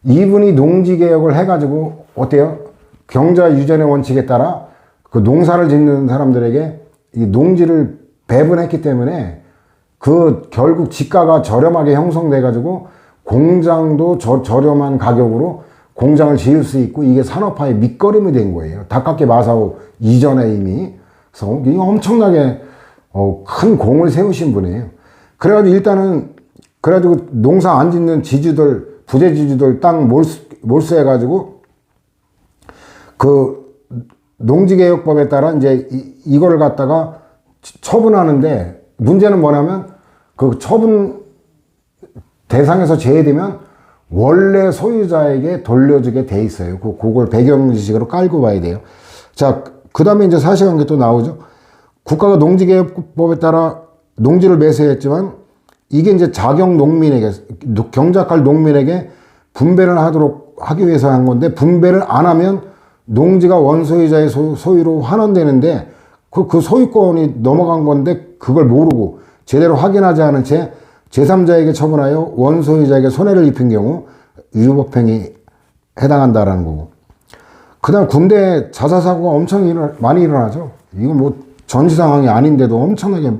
[SPEAKER 1] 이분이 농지개혁을 해가지고 어때요? 경자 유전의 원칙에 따라 그 농사를 짓는 사람들에게 이 농지를 배분했기 때문에 그 결국 지가가 저렴하게 형성돼가지고 공장도 저렴한 가격으로 공장을 지을 수 있고, 이게 산업화의 밑거름이 된 거예요. 다카케 마사오 이전에 이미. 그래서 이거 엄청나게 큰 공을 세우신 분이에요. 그래가지고 일단은 그래가지고 농사 안 짓는 지주들, 부재지주들 땅 몰수해가지고 그 농지개혁법에 따라 이제 이거를 갖다가 처분하는데, 문제는 뭐냐면 그 처분 대상에서 제외되면 원래 소유자에게 돌려주게 돼 있어요. 그걸 배경 지식으로 깔고 봐야 돼요. 자, 그 다음에 이제 사실관계 또 나오죠. 국가가 농지개혁법에 따라 농지를 매수했지만 이게 이제 자경 농민에게, 경작할 농민에게 분배를 하기 위해서 한 건데, 분배를 안 하면 농지가 원소유자의 소유로 환원되는데 그 소유권이 넘어간 건데 그걸 모르고 제대로 확인하지 않은 채 제3자에게 처분하여 원소유자에게 손해를 입힌 경우 위법행위 해당한다라는 거고. 그 다음 군대 자살사고가 엄청 많이 일어나죠. 이건 뭐 전시 상황이 아닌데도 엄청나게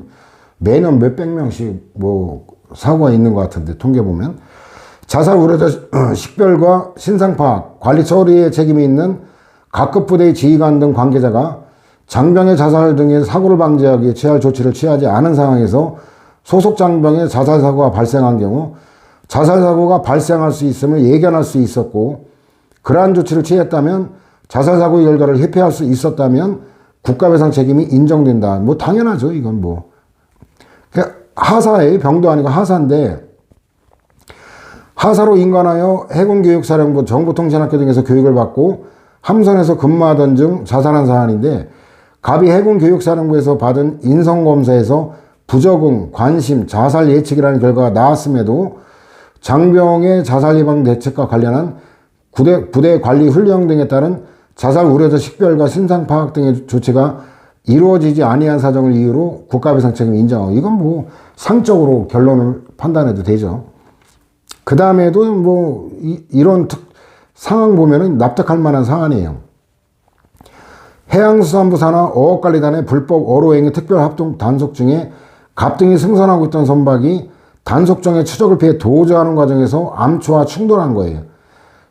[SPEAKER 1] 매년 몇백 명씩 뭐 사고가 있는 것 같은데, 통계 보면. 자살 우려자 식별과 신상 파악, 관리 처리에 책임이 있는 각급 부대의 지휘관 등 관계자가 장병의 자살 등의 사고를 방지하기 위해 취할 조치를 취하지 않은 상황에서 소속 장병의 자살 사고가 발생한 경우 자살 사고가 발생할 수 있음을 예견할 수 있었고, 그러한 조치를 취했다면 자살사고 결과를 회피할 수 있었다면 국가배상 책임이 인정된다. 뭐 당연하죠. 이건 뭐. 하사예요. 병도 아니고 하사인데 하사로 인관하여 해군교육사령부 정보통신학교 등에서 교육을 받고 함선에서 근무하던 중 자살한 사안인데 갑이 해군교육사령부에서 받은 인성검사에서 부적응, 관심, 자살 예측이라는 결과가 나왔음에도 장병의 자살 예방 대책과 관련한 부대 관리 훈련 등에 따른 자살 우려자 식별과 신상 파악 등의 조치가 이루어지지 아니한 사정을 이유로 국가배상 책임 인정하고 이건 뭐 상적으로 결론을 판단해도 되죠. 그 다음에도 뭐 이런 상황 보면은 납득할 만한 사안이에요. 해양수산부 산하 어업관리단의 불법 어로행위 특별합동 단속 중에 갑등이 승선하고 있던 선박이 단속정의 추적을 피해 도주하는 과정에서 암초와 충돌한 거예요.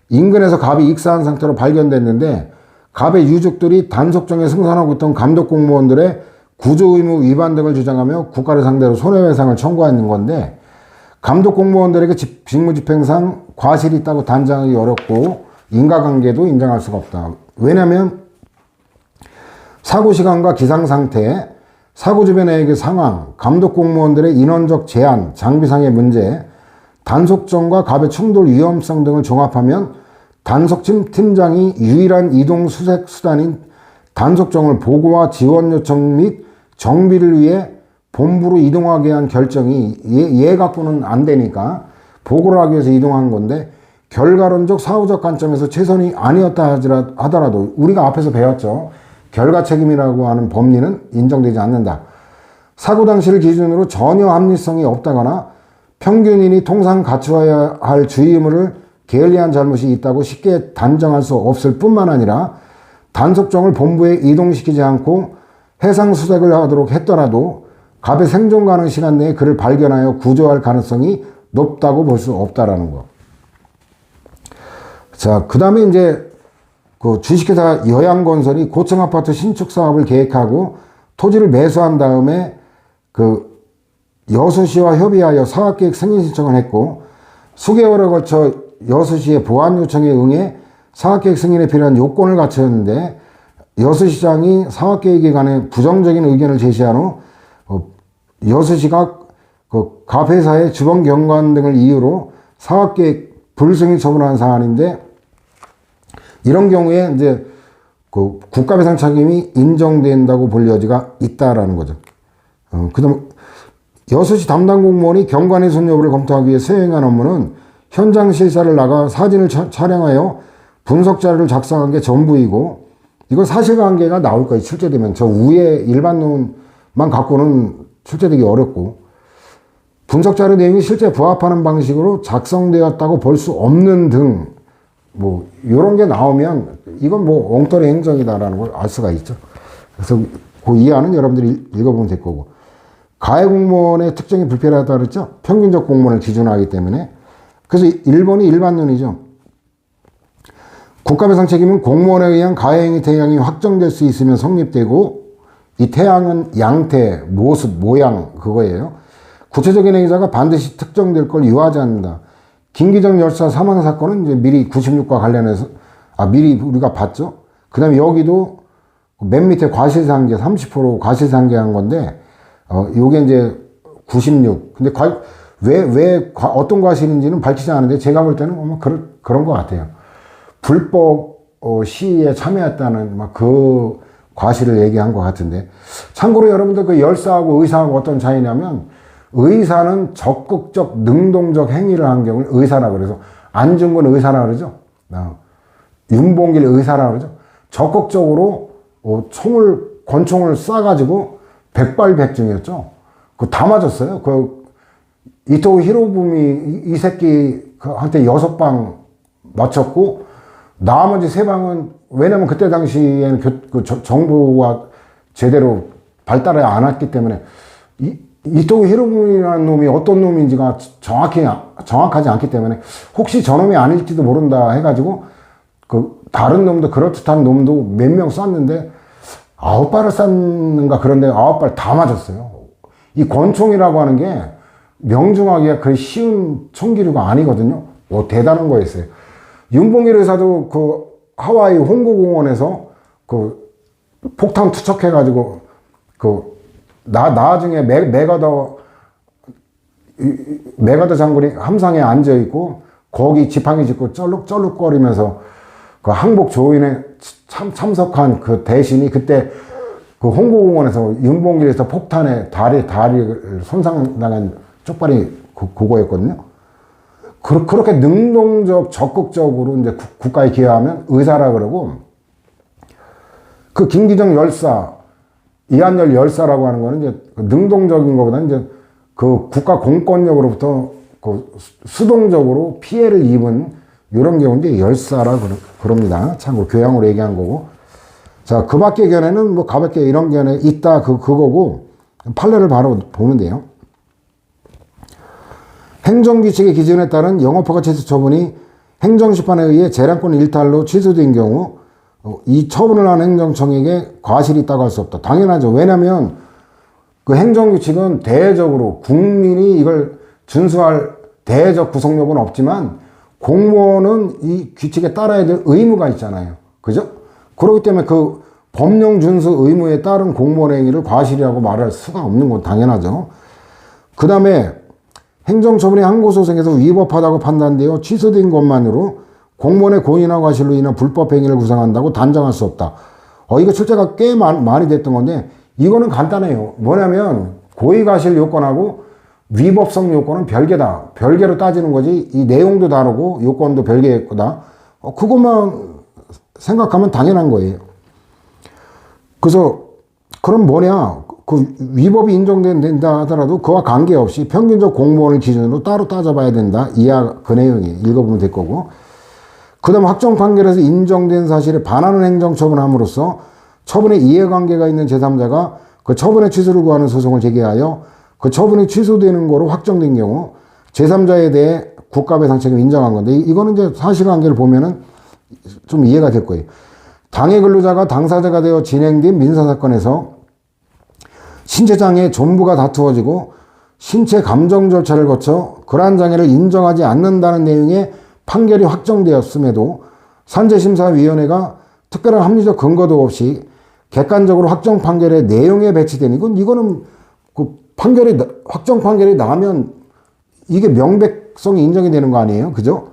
[SPEAKER 1] 인근에서 갑이 익사한 상태로 발견됐는데 갑의 유족들이 단속정에 승선하고 있던 감독 공무원들의 구조 의무 위반 등을 주장하며 국가를 상대로 손해배상을 청구하는 건데 감독 공무원들에게 직무집행상 과실이 있다고 단정하기 어렵고 인과관계도 인정할 수가 없다. 왜냐하면 사고 시간과 기상 상태, 사고 주변의 상황, 감독 공무원들의 인원적 제한, 장비상의 문제, 단속정과 갑의 충돌 위험성 등을 종합하면 단속팀 팀장이 유일한 이동 수색 수단인 단속정을 보고와 지원 요청 및 정비를 위해 본부로 이동하게 한 결정이 얘 갖고는 안 되니까 보고를 하기 위해서 이동한 건데 결과론적 사후적 관점에서 최선이 아니었다 하더라도 우리가 앞에서 배웠죠. 결과 책임이라고 하는 법리는 인정되지 않는다. 사고 당시를 기준으로 전혀 합리성이 없다거나 평균인이 통상 갖추어야 할 주의 의무를 게을리한 잘못이 있다고 쉽게 단정할 수 없을 뿐만 아니라 단속정을 본부에 이동시키지 않고 해상 수색을 하도록 했더라도 갑의 생존 가능 시간 내에 그를 발견하여 구조할 가능성이 높다고 볼 수 없다라는 거. 자, 그 다음에 이제 그 주식회사 여양건설이 고층 아파트 신축 사업을 계획하고 토지를 매수한 다음에 그 여수시와 협의하여 사업계획 승인 신청을 했고 수개월에 걸쳐 여수시의 보완 요청에 응해 사업계획 승인에 필요한 요건을 갖췄는데 여수시장이 사업계획에 관해 부정적인 의견을 제시한 후 여수시가 그 갑회사의 주변 경관 등을 이유로 사업계획 불승인 처분한 사안인데 이런 경우에 이제 그 국가배상 책임이 인정된다고 볼 여지가 있다라는 거죠. 그다음 여수시 담당 공무원이 경관훼손 여부를 검토하기 위해 수행한 업무는 현장 실사를 나가 사진을 촬영하여 분석 자료를 작성한 게 전부이고 이거 사실관계가 나올 거예요. 출제되면 저 위에 일반론만 갖고는 출제되기 어렵고 분석 자료 내용이 실제 부합하는 방식으로 작성되었다고 볼 수 없는 등 뭐 이런 게 나오면 이건 뭐 엉터리 행정이다라는 걸 알 수가 있죠. 그래서 그 이하는 여러분들이 읽어보면 될 거고 가해 공무원의 특정이 불필요하다 그랬죠. 평균적 공무원을 기준으로 하기 때문에 그래서 1번이 일반론이죠. 국가배상 책임은 공무원에 의한 가해행위 태양이 확정될 수 있으면 성립되고 이 태양은 양태, 모습, 모양 그거예요. 구체적인 행위자가 반드시 특정될 걸 유하지 않는다. 김기정 열사 사망 사건은 이제 미리 96과 관련해서 미리 우리가 봤죠. 그 다음에 여기도 맨 밑에 과실상계 30% 과실상계한 건데 요게 이제 96. 근데 왜 어떤 과실인지는 밝히지 않은데 제가 볼 때는 아마 그런 것 같아요. 불법 시위에 참여했다는 막 그 과실을 얘기한 것 같은데 참고로 여러분들 그 열사하고 의사하고 어떤 차이냐면 의사는 적극적 능동적 행위를 한 경우를 의사라 그래서 안중근 의사라 그러죠. 윤봉길 의사라 그러죠. 적극적으로 권총을 쏴가지고 백발백중이었죠. 그거 다 맞았어요. 그 이토 히로부미 이 새끼 한테 6방 맞췄고 나머지 3방은 왜냐면 그때 당시에는 정부가 제대로 발달을 안 했기 때문에 이토 히로부미라는 놈이 어떤 놈인지가 정확하지 않기 때문에 혹시 저놈이 아닐지도 모른다 해가지고 그 다른 놈도 그럴듯한 놈도 몇 명 쐈는데 9발을 쐈는가 그런데 9발 다 맞았어요. 이 권총이라고 하는 게 명중하기가 그리 쉬운 총기류가 아니거든요. 대단한 거였어요. 윤봉길 의사도 그 하와이 홍구공원에서 그 폭탄 투척해가지고 나중에 메가더 장군이 함상에 앉아있고 거기 지팡이 짚고 쩔룩쩔룩거리면서 그 항복 조인에 참석한 그 대신이 그때 그 홍구공원에서 윤봉길에서 폭탄에 다리를 손상당한 쪽발이 그거였거든요. 그렇게 능동적, 적극적으로 이제 국가에 기여하면 의사라 그러고, 그 김기정 열사, 이한열 열사라고 하는 거는 이제 능동적인 것보다는 이제 그 국가 공권력으로부터 그 수동적으로 피해를 입은 이런 경우인데 열사라 그럽니다. 참고로 교양으로 얘기한 거고. 자, 그 밖의 견해는 뭐 가볍게 이런 견해 있다 그거고, 판례를 바로 보면 돼요. 행정규칙의 기준에 따른 영업허가 취소 처분이 행정심판에 의해 재량권 일탈로 취소된 경우 이 처분을 한 행정청에게 과실이 있다고 할 수 없다. 당연하죠. 왜냐하면 그 행정규칙은 대외적으로 국민이 이걸 준수할 대외적 구속력은 없지만 공무원은 이 규칙에 따라야 될 의무가 있잖아요. 그죠? 그렇기 때문에 그 법령 준수 의무에 따른 공무원 행위를 과실이라고 말할 수가 없는 건 당연하죠. 그 다음에 행정처분이 항고소송에서 위법하다고 판단되어 취소된 것만으로 공무원의 고의나 과실로 인한 불법 행위를 구성한다고 단정할 수 없다. 이거 출제가 꽤 많이 됐던 건데 이거는 간단해요. 뭐냐면 고의 과실 요건하고 위법성 요건은 별개다. 별개로 따지는 거지 이 내용도 다르고 요건도 별개일 거다. 그것만 생각하면 당연한 거예요. 그래서 그럼 뭐냐? 그 위법이 인정된다 하더라도 그와 관계없이 평균적 공무원을 기준으로 따로 따져봐야 된다. 이하 그 내용이 읽어보면 될 거고. 그 다음 확정 판결에서 인정된 사실에 반하는 행정처분함으로써 처분에 이해관계가 있는 제3자가 그 처분의 취소를 구하는 소송을 제기하여 그 처분이 취소되는 거로 확정된 경우 제3자에 대해 국가배상 책임을 인정한 건데 이거는 이제 사실관계를 보면은 좀 이해가 될 거예요. 당해 근로자가 당사자가 되어 진행된 민사사건에서 신체장애 전부가 다투어지고 신체 감정 절차를 거쳐 그러한 장애를 인정하지 않는다는 내용의 판결이 확정되었음에도 산재심사위원회가 특별한 합리적 근거도 없이 객관적으로 확정 판결의 내용에 배치된 이거는 그 판결이 확정 판결이 나면 이게 명백성이 인정이 되는 거 아니에요? 그죠?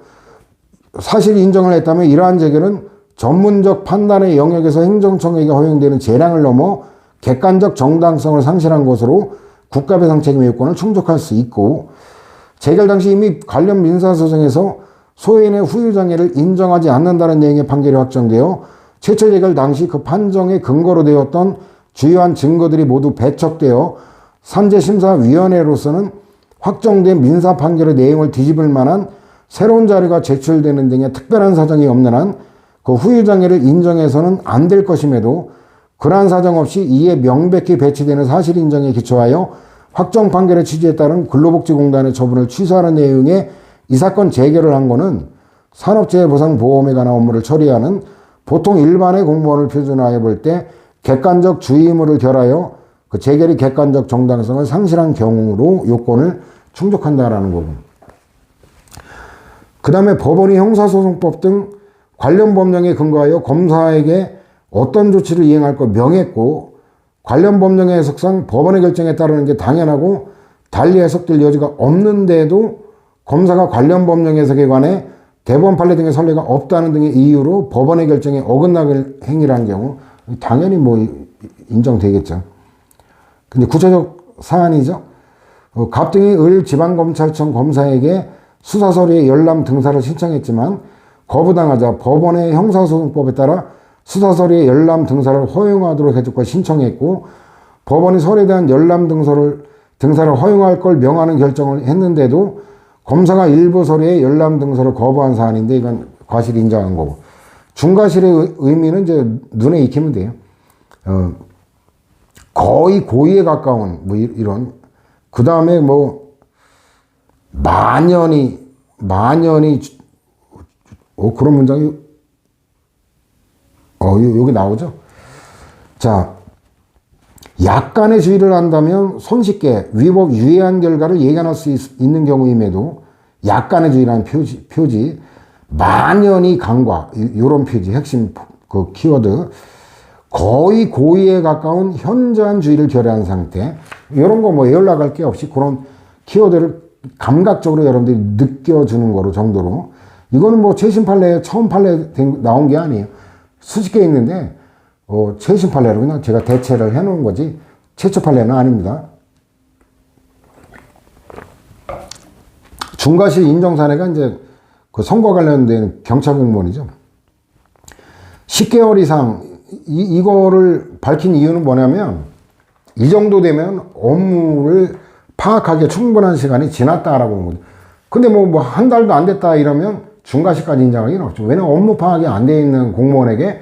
[SPEAKER 1] 사실 인정을 했다면 이러한 재결은 전문적 판단의 영역에서 행정청에게 허용되는 재량을 넘어 객관적 정당성을 상실한 것으로 국가배상 책임의 요건을 충족할 수 있고 재결 당시 이미 관련 민사소송에서 소인의 후유장애를 인정하지 않는다는 내용의 판결이 확정되어 최초 재결 당시 그 판정의 근거로 되었던 주요한 증거들이 모두 배척되어 산재심사위원회로서는 확정된 민사 판결의 내용을 뒤집을 만한 새로운 자료가 제출되는 등의 특별한 사정이 없는 한 그 후유장애를 인정해서는 안 될 것임에도 그러한 사정 없이 이에 명백히 배치되는 사실 인정에 기초하여 확정 판결의 취지에 따른 근로복지공단의 처분을 취소하는 내용의 이 사건 재결을 한 거는 산업재해보상보험에 관한 업무를 처리하는 보통 일반의 공무원을 표준화해 볼 때 객관적 주의의무를 결하여 그 재결이 객관적 정당성을 상실한 경우로 요건을 충족한다라는 거고. 그 다음에 법원이 형사소송법 등 관련 법령에 근거하여 검사에게 어떤 조치를 이행할 것 명했고 관련 법령의 해석상 법원의 결정에 따르는 게 당연하고 달리 해석될 여지가 없는데도 검사가 관련 법령 해석에 관해 대법원 판례 등의 선례가 없다는 등의 이유로 법원의 결정에 어긋나는 행위라는 경우 당연히 뭐 인정되겠죠. 근데 구체적 사안이죠. 갑등이 을 지방검찰청 검사에게 수사서류의 열람 등사를 신청했지만 거부당하자 법원의 형사소송법에 따라 수사서류의 열람 등사를 허용하도록 해줄 걸 신청했고 법원이 서류에 대한 열람 등사를 허용할 걸 명하는 결정을 했는데도 검사가 일부 서류의 열람 등사를 거부한 사안인데 이건 과실 인정한 거고 중과실의 의미는 이제 눈에 익히면 돼요. 거의 고의에 가까운 뭐 이런 그 다음에 뭐 만연히 그런 문장이 여기 나오죠. 자, 약간의 주의를 한다면 손쉽게 위법 유해한 결과를 예견할 수 있는 경우임에도 약간의 주의라는 표지 만연히 강과, 요런 표지, 핵심 그 키워드. 거의 고의에 가까운 현저한주의를 결여한 상태. 이런 거 뭐 연락할 게 없이 그런 키워드를 감각적으로 여러분들이 느껴주는 거로 정도로. 이거는 뭐 최신 판례에 처음 판례 나온 게 아니에요. 수십 개 있는데, 최신 판례로 그냥 제가 대체를 해 놓은 거지, 최초 판례는 아닙니다. 중과실 인정 사례가 이제 그 선거 관련된 경찰 공무원이죠. 10개월 이상, 이거를 밝힌 이유는 뭐냐면, 이 정도 되면 업무를 파악하기에 충분한 시간이 지났다라고 하는 거죠. 근데 뭐 한 달도 안 됐다 이러면 중과실까지 인정하기는 어렵죠. 왜냐면 업무 파악이 안 돼 있는 공무원에게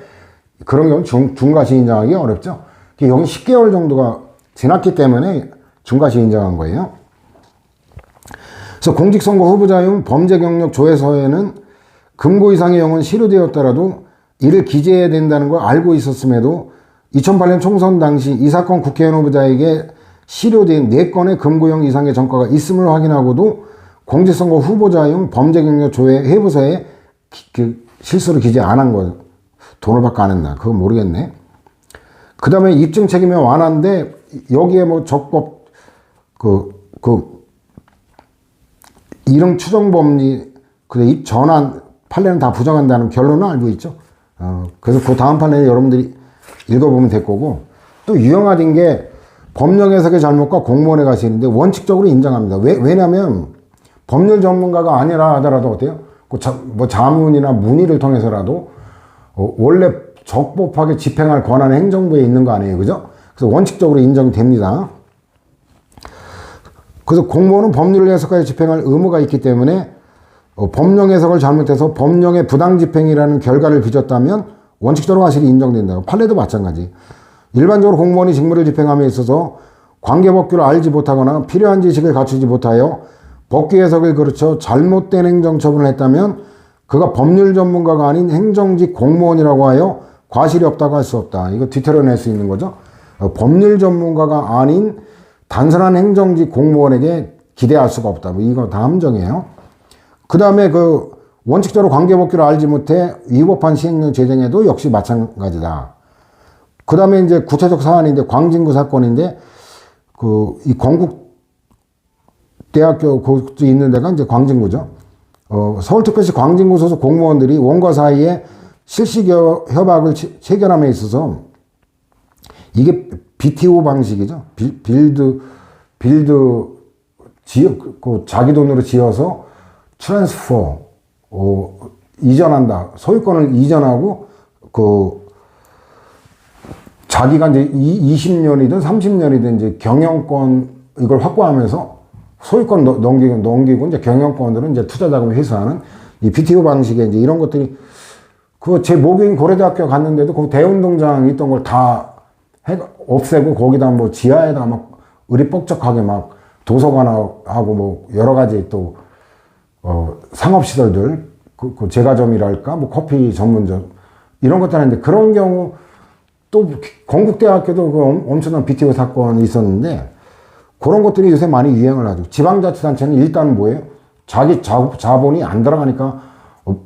[SPEAKER 1] 그런 경우는 중과실 인정하기 어렵죠. 여기 10개월 정도가 지났기 때문에 중과실 인정한 거예요. 그래서 공직선거 후보자용 범죄 경력 조회서에는 금고 이상의 형은 실효되었더라도 이를 기재해야 된다는 걸 알고 있었음에도 2008년 총선 당시 이 사건 국회의원 후보자에게 실효된 4건의 금고형 이상의 전과가 있음을 확인하고도 공직선거 후보자용 범죄 경력 조회 회부서에 실수로 기재 안 한 거예요. 돈을 받고 안 했나? 그거 모르겠네. 그 다음에 입증 책임이 완화인데 여기에 뭐 적법 이름 추정 법리 입 전환 판례는 다 부정한다는 결론은 알고 있죠. 그래서 그 다음 판례는 여러분들이 읽어보면 될 거고, 또 유형화된 게 법령 해석의 잘못과 공무원의 과실인데 원칙적으로 인정합니다. 왜냐하면 법률 전문가가 아니라 하더라도 어때요? 뭐 자문이나 문의를 통해서라도 원래 적법하게 집행할 권한이 행정부에 있는 거 아니에요, 그죠? 그래서 원칙적으로 인정이 됩니다. 그래서 공무원은 법률 해석까지 집행할 의무가 있기 때문에 법령 해석을 잘못해서 법령의 부당 집행이라는 결과를 빚었다면 원칙적으로 과실이 인정된다. 판례도 마찬가지. 일반적으로 공무원이 직무를 집행함에 있어서 관계법규를 알지 못하거나 필요한 지식을 갖추지 못하여 법규 해석을 거쳐 잘못된 행정처분을 했다면 그가 법률 전문가가 아닌 행정직 공무원이라고 하여 과실이 없다고 할 수 없다. 이거 뒤틀어낼 수 있는 거죠. 법률 전문가가 아닌 단순한 행정직 공무원에게 기대할 수가 없다. 뭐 이거 다 함정이에요. 그 다음에 원칙적으로 관계법규를 알지 못해 위법한 시행령 제정에도 역시 마찬가지다. 그 다음에 이제 구체적 사안인데 광진구 사건인데 이 건국대학교 곳이 있는 데가 이제 광진구죠. 서울특별시 광진구 소속 공무원들이 원과 사이에 실시 협약을 체결함에 있어서 이게 BTO 방식이죠. 자기 돈으로 지어서 트랜스퍼, 이전한다. 소유권을 이전하고 자기가 이제 20년이든 30년이든 이제 경영권 이걸 확보하면서 소유권 넘기고 이제 경영권들은 이제 투자자금을 회수하는 이 BTO 방식의 이제 이런 것들이 제 모교인 고려대학교 갔는데도 그 대운동장 있던 걸 다 없애고 거기다 뭐 지하에다 막 으리뻑적하게 막 도서관하고 뭐 여러 가지 또 상업시설들 제과점이랄까 뭐 커피 전문점 이런 것들 하는데 그런 경우 또 건국대학교도 엄청난 BTO 사건이 있었는데 그런 것들이 요새 많이 유행을 하죠. 지방자치단체는 일단 뭐예요? 자기 자본이 안 들어가니까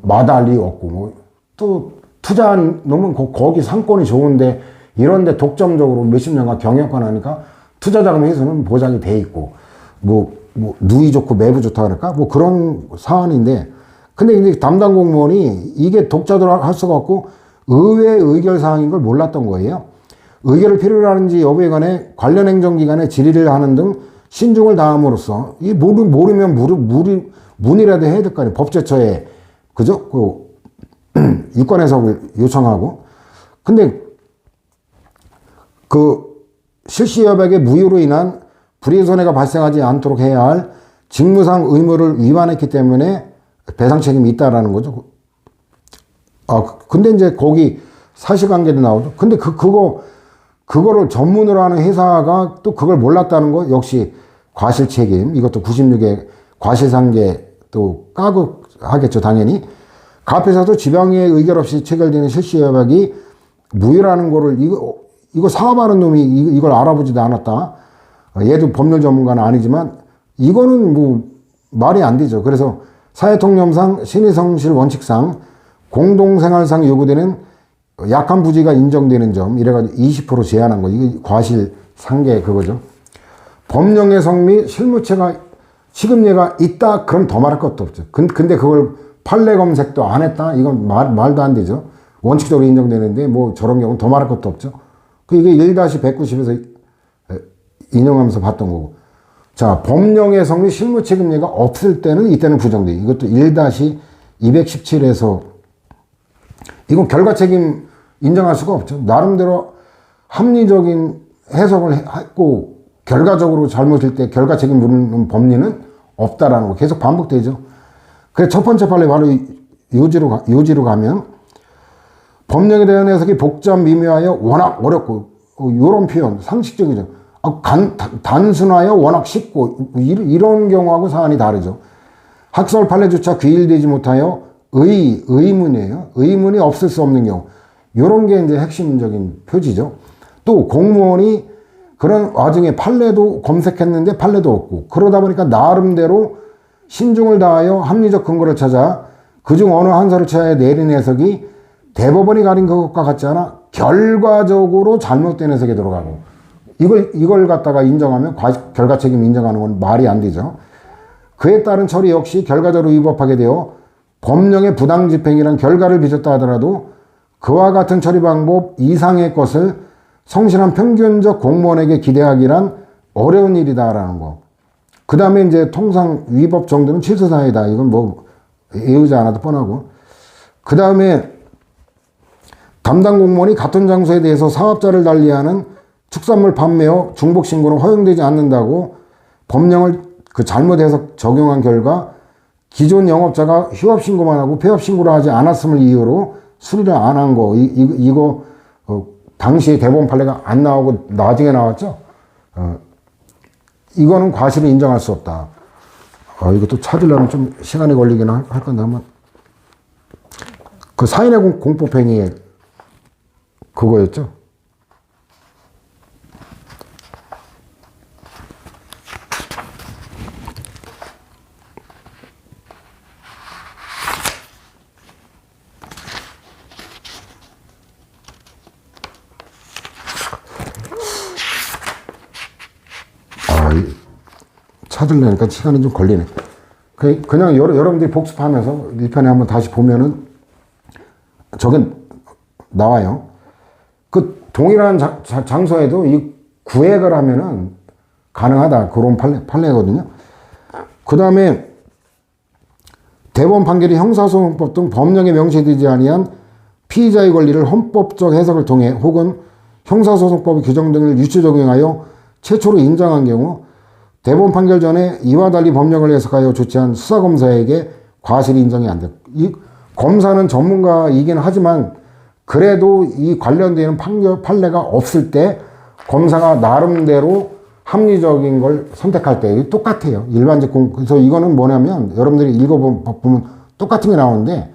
[SPEAKER 1] 마달리 없고 뭐 또 투자한 놈은 거기 상권이 좋은데 이런데 독점적으로 몇십 년간 경영권 하니까 투자자금 회수는 보장이 돼 있고 뭐 누이 좋고 매부 좋다 그럴까? 뭐 그런 사안인데 근데 이제 담당 공무원이 이게 독자들 할 수가 없고 의회 의결 사항인 걸 몰랐던 거예요. 의결을 필요로 하는지 여부에 관해 관련 행정기관에 질의를 하는 등 신중을 다함으로써 이 모르면 문의라도 해야 될 거 아니에요. 법제처에 그죠? 유권 해석을 요청하고 근데 실시 협약의 무효로 인한 불이익 손해가 발생하지 않도록 해야 할 직무상 의무를 위반했기 때문에 배상 책임이 있다라는 거죠. 근데 이제 거기 사실관계도 나오죠. 근데 그거를 전문으로 하는 회사가 또 그걸 몰랐다는 거 역시 과실 책임. 이것도 96의 과실상계 또 까고 하겠죠, 당연히. 갑회사도 지방의 의결 없이 체결되는 실시 협약이 무효라는 거를 이거 사업하는 놈이 이걸 알아보지도 않았다. 얘도 법률 전문가는 아니지만 이거는 뭐 말이 안 되죠. 그래서 사회통념상, 신의성실 원칙상, 공동생활상 요구되는 약한 부지가 인정되는 점, 이래가지고 20% 제한한 거. 이게 과실 상계 그거죠. 법령의 성미, 실무체가, 시급례가 있다? 그럼 더 말할 것도 없죠. 근데 그걸 판례 검색도 안 했다? 이건 말도 안 되죠. 원칙적으로 인정되는데, 뭐 저런 경우는 더 말할 것도 없죠. 이게 1-190에서 인용하면서 봤던 거고. 자, 법령의 성미, 실무책임례가 없을 때는 이때는 부정돼. 이것도 1-217에서 이건 결과책임 인정할 수가 없죠. 나름대로 합리적인 해석을 했고 결과적으로 잘못일 때 결과책임 물는 법리는 없다라는 거 계속 반복되죠. 그래서 첫 번째 판례 바로 요지로 가면 법령에 대한 해석이 복잡 미묘하여 워낙 어렵고 이런 표현 상식적이죠. 단순하여 워낙 쉽고 이런 경우하고 사안이 다르죠. 학설 판례조차 귀일되지 못하여 의문이에요. 의문이 없을 수 없는 경우. 이런 게 이제 핵심적인 표지죠. 또 공무원이 그런 와중에 판례도 검색했는데 판례도 없고 그러다 보니까 나름대로 신중을 다하여 합리적 근거를 찾아 그중 어느 한 사를 취하여 내린 해석이 대법원이 가린 그것과 같지 않아 결과적으로 잘못된 해석에 들어가고 이걸 갖다가 인정하면 결과 책임 인정하는 건 말이 안 되죠. 그에 따른 처리 역시 결과적으로 위법하게 되어 법령의 부당 집행이란 결과를 빚었다 하더라도 그와 같은 처리 방법 이상의 것을 성실한 평균적 공무원에게 기대하기란 어려운 일이다라는 거. 그 다음에 이제 통상 위법 정도는 취소 사유다. 이건 뭐 외우지 않아도 뻔하고. 그 다음에 담당 공무원이 같은 장소에 대해서 사업자를 달리하는 축산물 판매업 중복 신고는 허용되지 않는다고 법령을 잘못 해석 적용한 결과 기존 영업자가 휴업 신고만 하고 폐업 신고를 하지 않았음을 이유로 수리를 안 한 거. 이거 당시에 대법원 판례가 안 나오고 나중에 나왔죠. 이거는 과실을 인정할 수 없다. 이것도 찾으려면 좀 시간이 걸리긴 할 건데 한번 그 사인의 공법행위 그거였죠. 찾으려니까 시간이 좀 걸리네. 그냥 여러분들이 복습하면서 1편에 한번 다시 보면은 저게 나와요. 그 동일한 장소에도 이 구획을 하면은 가능하다. 그런 판례거든요. 그 다음에 대법원 판결이 형사소송법 등 법령에 명시되지 아니한 피의자의 권리를 헌법적 해석을 통해 혹은 형사소송법의 규정 등을 유추 적용하여 최초로 인정한 경우 대법원 판결 전에 이와 달리 법령을 해석하여 조치한 수사검사에게 과실이 인정이 안 돼. 이 검사는 전문가이긴 하지만 그래도 이 관련되는 판례가 없을 때 검사가 나름대로 합리적인 걸 선택할 때 똑같아요. 일반적 그래서 이거는 뭐냐면 여러분들이 읽어보면 똑같은 게 나오는데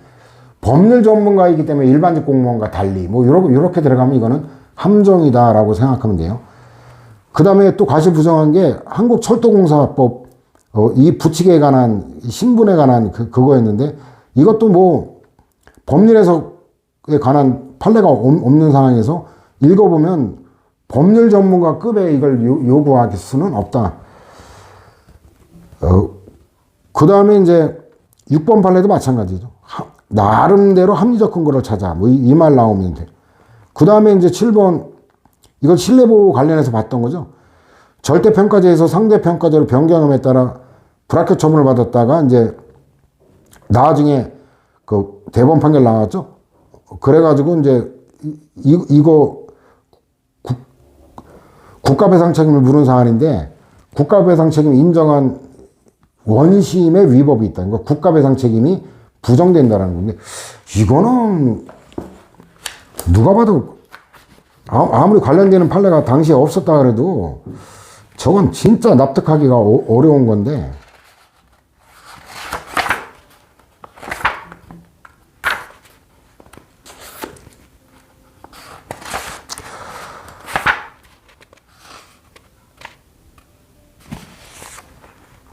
[SPEAKER 1] 법률 전문가이기 때문에 일반적 공무원과 달리 뭐 이렇게 들어가면 이거는 함정이다라고 생각하면 돼요. 그 다음에 또 과실 부정한 게 한국철도공사법 이 부칙에 관한 신분에 관한 그거였는데 이것도 뭐 법률 해석에 관한 판례가 없는 상황에서 읽어보면 법률 전문가급에 이걸 요구할 수는 없다. 그 다음에 이제 6번 판례도 마찬가지죠. 나름대로 합리적 근거를 찾아. 뭐 이 말 나오면 돼. 그 다음에 이제 7번 이건 신뢰보호 관련해서 봤던 거죠. 절대평가제에서 상대평가제로 변경함에 따라 불합격 처분을 받았다가 이제 나중에 그 대법원 판결 나왔죠. 그래가지고 이제 이거 국가배상 책임을 물은 사안인데 국가배상 책임 인정한 원심의 위법이 있다. 그러니까 국가배상 책임이 부정된다는 건데 이거는 누가 봐도 아무리 관련되는 판례가 당시에 없었다 그래도 저건 진짜 납득하기가 어려운 건데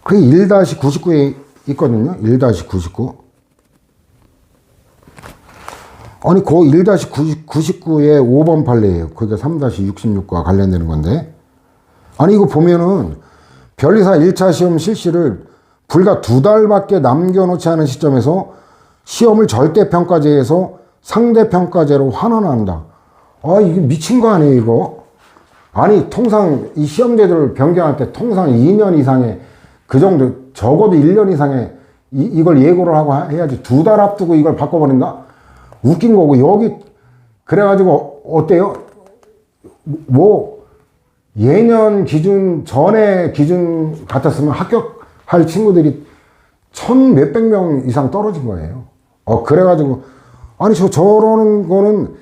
[SPEAKER 1] 그 1-99에 있거든요. 1-99. 아니, 그 1-99의 5번 판례예요. 그게 3-66과 관련되는 건데. 아니, 이거 보면은 변리사 1차 시험 실시를 불과 2달밖에 남겨놓지 않은 시점에서 시험을 절대평가제에서 상대평가제로 환원한다. 아, 이게 미친 거 아니에요, 이거? 아니, 통상 이 시험제도를 변경할 때 통상 2년 이상의 그 정도, 적어도 1년 이상의 이걸 예고를 하고 해야지 2달 앞두고 이걸 바꿔버린다? 웃긴 거고, 여기, 그래가지고, 어때요? 뭐, 예년 기준, 전에 기준 같았으면 합격할 친구들이 1,000몇백 명 이상 떨어진 거예요. 그래가지고, 아니, 저러는 거는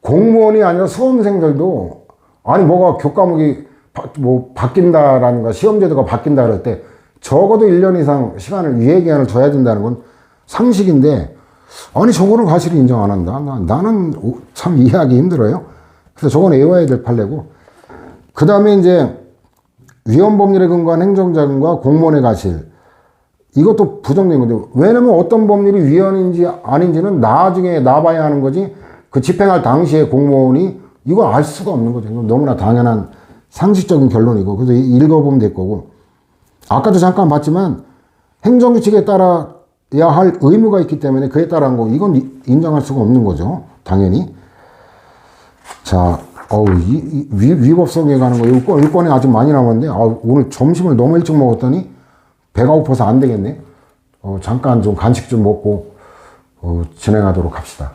[SPEAKER 1] 공무원이 아니라 수험생들도, 아니, 뭐가 교과목이 바뀐다라는 거, 시험제도가 바뀐다 그럴 때, 적어도 1년 이상 시간을, 유예기한을 줘야 된다는 건 상식인데, 아니, 저거는 과실을 인정 안 한다. 나는 참 이해하기 힘들어요. 그래서 저건 외워야 될 판례고. 그 다음에 이제 위헌법률에 근거한 행정자금과 공무원의 과실. 이것도 부정된 거죠. 왜냐면 어떤 법률이 위헌인지 아닌지는 나중에 나봐야 하는 거지. 그 집행할 당시에 공무원이 이걸 알 수가 없는 거죠. 너무나 당연한 상식적인 결론이고. 그래서 읽어보면 될 거고. 아까도 잠깐 봤지만 행정규칙에 따라 야 할 의무가 있기 때문에 그에 따른 거 이건 인정할 수가 없는 거죠. 당연히. 자, 위법성에 관한 거 일권이 아직 많이 남았는데 오늘 점심을 너무 일찍 먹었더니 배가 고파서 안 되겠네. 잠깐 좀 간식 좀 먹고 진행하도록 합시다.